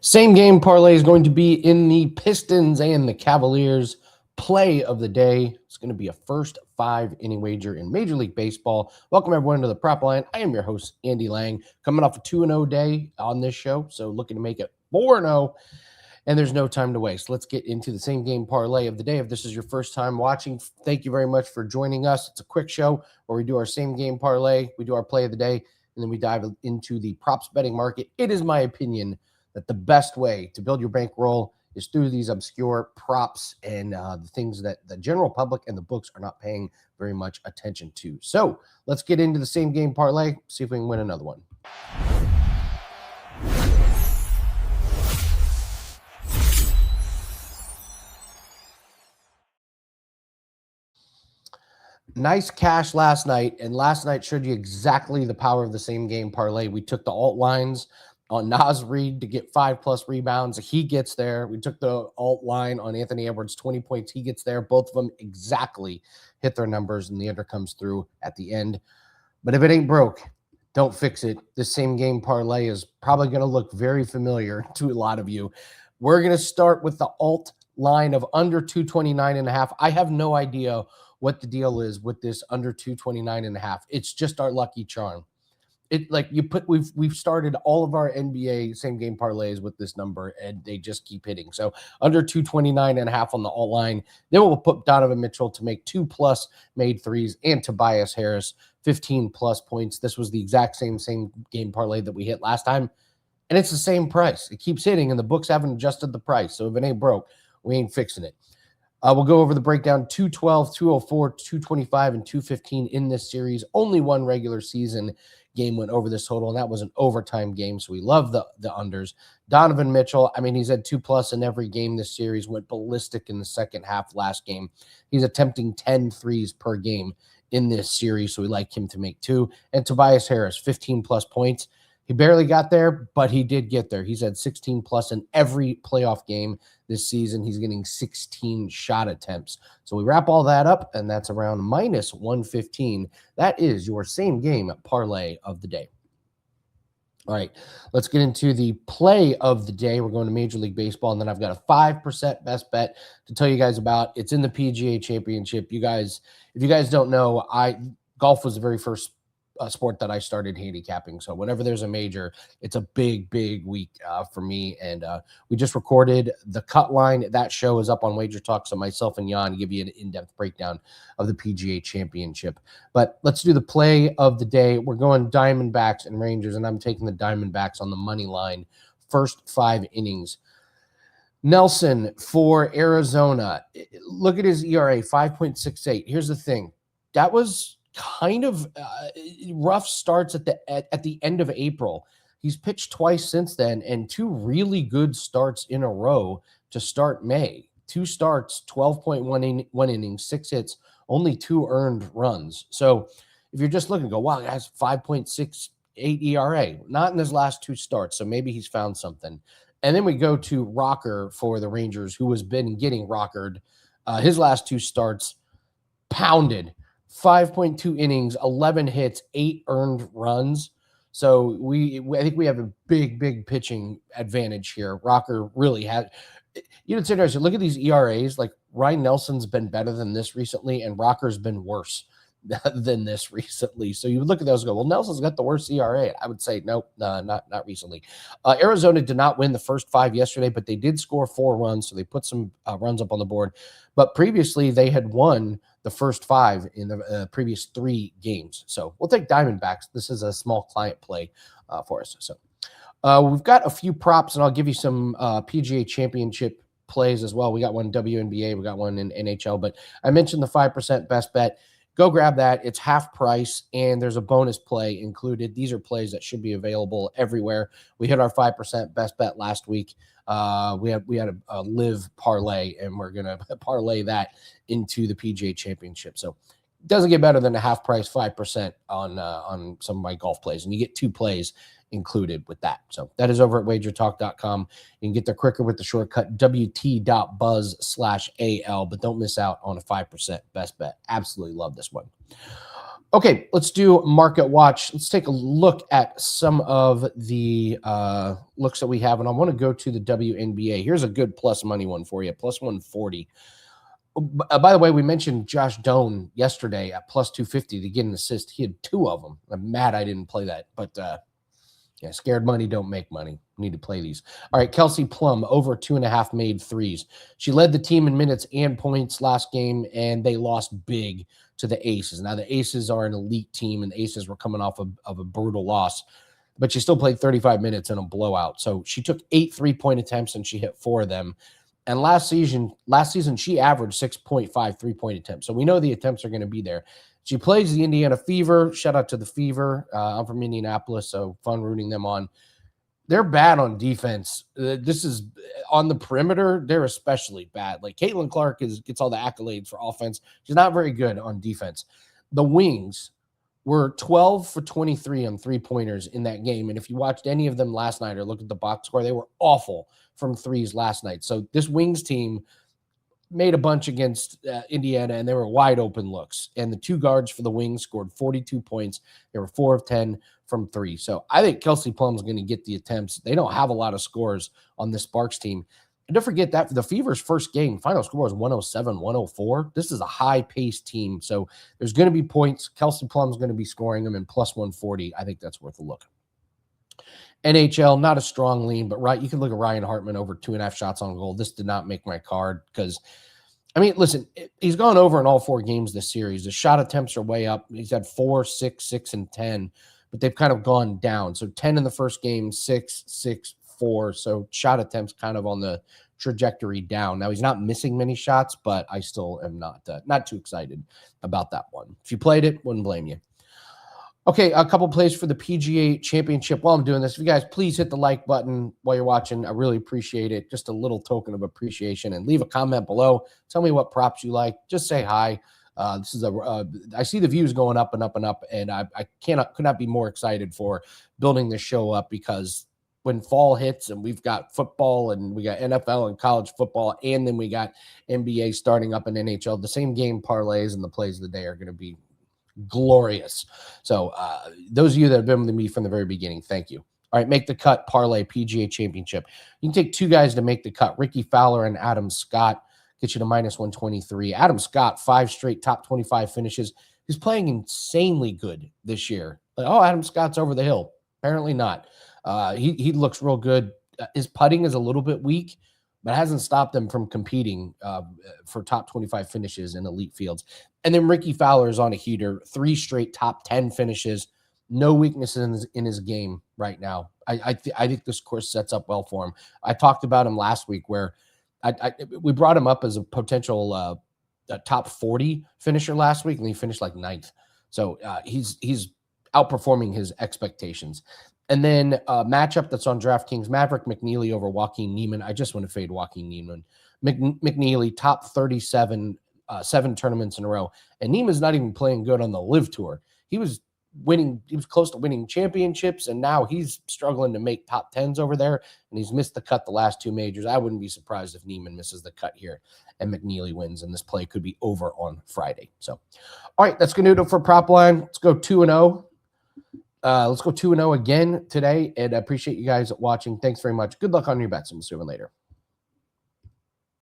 Same game parlay is going to be in the Pistons and the Cavaliers play of the day. It's going to be a first 5-inning wager in Major League Baseball. Welcome everyone to the Prop Line. I am your host, Andy Lang, coming off a 2-0 day on this show, so looking to make it 4-0, and there's no time to waste. Let's get into the same game parlay of the day. If this is your first time watching, thank you very much for joining us. It's a quick show where we do our same game parlay, we do our play of the day, and then we dive into the props betting market. It is my opinion that the best way to build your bankroll is through these obscure props and the things that the general public and the books are not paying very much attention to. So let's get into the same game parlay, see if we can win another one. Nice cash last night, and last night showed you exactly the power of the same game parlay. We took the alt lines on Naz Reid to get 5+ rebounds. He gets there. We took the alt line on Anthony Edwards, 20 points. He gets there. Both of them exactly hit their numbers, and the under comes through at the end. But if it ain't broke, don't fix it. This same game parlay is probably going to look very familiar to a lot of you. We're going to start with the alt line of under 229.5. I have no idea what the deal is with this under 229.5. It's just our lucky charm. We've started all of our NBA same game parlays with this number, and they just keep hitting. So under 229.5 on the alt line. Then we'll put Donovan Mitchell to make 2+ made threes, and Tobias Harris 15+ points. This was the exact same game parlay that we hit last time, and it's the same price. It keeps hitting, and the books haven't adjusted the price. So if it ain't broke, we ain't fixing it. We'll go over the breakdown: 212, 204, 225, and 215 in this series. Only one regular season game went over this total, and that was an overtime game, so we love the unders. Donovan Mitchell, I mean, he's had 2+ in every game this series, went ballistic in the second half last game. He's attempting 10 threes per game in this series, so we like him to make 2. And Tobias Harris, 15+ points. He barely got there, but he did get there. He's had 16+ in every playoff game this season. He's getting 16 shot attempts. So we wrap all that up, and that's around -115. That is your same game parlay of the day. All right, let's get into the play of the day. We're going to Major League Baseball, and then I've got a 5% best bet to tell you guys about. It's in the PGA Championship. You guys, if you guys don't know, golf was the very first sport that I started handicapping. So whenever there's a major, it's a big week for me. And we just recorded the cut line. That show is up on Wager Talk. So myself and Jan give you an in-depth breakdown of the PGA Championship. But let's do the play of the day. We're going Diamondbacks and Rangers, and I'm taking the Diamondbacks on the money line. First 5 innings. Nelson for Arizona. Look at his ERA, 5.68. Here's the thing. That was kind of rough starts at the end of April. He's pitched twice since then, and 2 really good starts in a row to start May. 2 starts, 12.1 innings, 6 hits, only 2 earned runs. So if you're just looking, go, wow, he has 5.68 ERA. Not in his last 2 starts, so maybe he's found something. And then we go to Rocker for the Rangers, who has been getting rockered. His last 2 starts, pounded. 5.2 innings, 11 hits, 8 earned runs. So I think we have a big pitching advantage here. Rocker really had, it's interesting. Look at these ERAs. Like Ryan Nelson's been better than this recently, and Rocker's been worse than this recently. So you look at those and go, well, Nelson's got the worst ERA. I would say nope, not recently. Arizona did not win the first 5 yesterday, but they did score 4 runs, so they put some runs up on the board. But previously they had won the first 5 in the previous 3 games. So we'll take Diamondbacks. This is a small client play for us. So we've got a few props, and I'll give you some PGA Championship plays as well. We got one WNBA, we got one in NHL, but I mentioned the 5% best bet. Go grab that. It's half price, and there's a bonus play included. These are plays that should be available everywhere. We hit our 5% best bet last week. We had a live parlay, and we're going to parlay that into the PGA Championship. So it doesn't get better than a half price 5% on some of my golf plays, and you get 2 plays included with that. So that is over at wagertalk.com. You can get there quicker with the shortcut wt.buzz/AL, but don't miss out on a 5% best bet. Absolutely love this one. Okay, let's do market watch. Let's take a look at some of the looks that we have. And I want to go to the WNBA. Here's a good plus money one for you, plus 140. By the way, we mentioned Josh Doan yesterday at plus 250 to get an assist. He had 2 of them. I'm mad I didn't play that. But yeah, scared money don't make money. Need to play these. All right, Kelsey Plum, over 2.5 made threes. She led the team in minutes and points last game, and they lost big to the Aces. Now, the Aces are an elite team, and the Aces were coming off of a brutal loss, but she still played 35 minutes in a blowout. So she took 8 3-point attempts, and she hit 4 of them. And last season, she averaged 6.5 3-point attempts. So we know the attempts are going to be there. She plays the Indiana Fever. Shout out to the Fever. I'm from Indianapolis, so fun rooting them on. They're bad on defense. This is on the perimeter. They're especially bad. Like Caitlin Clark gets all the accolades for offense. She's not very good on defense. The Wings were 12 for 23 on 3-pointers in that game. And if you watched any of them last night or looked at the box score, they were awful from threes last night. So this Wings team made a bunch against Indiana, and they were wide open looks. And the 2 guards for the Wings scored 42 points. They were 4 of 10 from 3. So I think Kelsey Plum's going to get the attempts. They don't have a lot of scores on this Sparks team. And don't forget that for the Fever's first game, final score was 107, 104. This is a high-paced team. So there's going to be points. Kelsey Plum's going to be scoring them in plus 140. I think that's worth a look. NHL, not a strong lean, but right, you can look at Ryan Hartman over 2.5 shots on goal. This did not make my card because, I mean, listen, he's gone over in all 4 games this series. The shot attempts are way up. He's had 4, 6, 6, and 10, but they've kind of gone down. So 10 in the first game, 6, 6, 4. So shot attempts kind of on the trajectory down. Now, he's not missing many shots, but I still am not too excited about that one. If you played it, wouldn't blame you. Okay, a couple plays for the PGA Championship. While I'm doing this, if you guys please hit the like button while you're watching, I really appreciate it. Just a little token of appreciation, and leave a comment below. Tell me what props you like. Just say hi. This is I see the views going up and up and up, and I could not be more excited for building this show up, because when fall hits and we've got football and we got NFL and college football, and then we got NBA starting up in NHL, the same game parlays and the plays of the day are going to be glorious. So those of you that have been with me from the very beginning, thank you. All right, make the cut parlay PGA Championship. You can take 2 guys to make the cut. Ricky Fowler and Adam Scott get you to minus 123. Adam Scott, 5 straight top 25 finishes. He's playing insanely good this year. Like, oh, Adam Scott's over the hill. Apparently not. He looks real good. His putting is a little bit weak, but hasn't stopped him from competing for top 25 finishes in elite fields. And then Ricky Fowler is on a heater, 3 straight top 10 finishes, no weaknesses in his game right now. I think this course sets up well for him. I talked about him last week where we brought him up as a potential top 40 finisher last week, and he finished like 9th. So he's outperforming his expectations. And then matchup that's on DraftKings, Maverick McNeely over Joaquin Niemann. I just want to fade Joaquin Niemann. McNeely, top 37, 7 tournaments in a row. And Niemann's not even playing good on the Live Tour. He was close to winning championships, and now he's struggling to make top 10s over there, and he's missed the cut the last 2 majors. I wouldn't be surprised if Niemann misses the cut here and McNeely wins, and this play could be over on Friday. So, all right, that's going to do it for prop line. Let's go 2-0. Let's go 2-0 again today, and I appreciate you guys watching. Thanks very much. Good luck on your bets, and we'll see you later.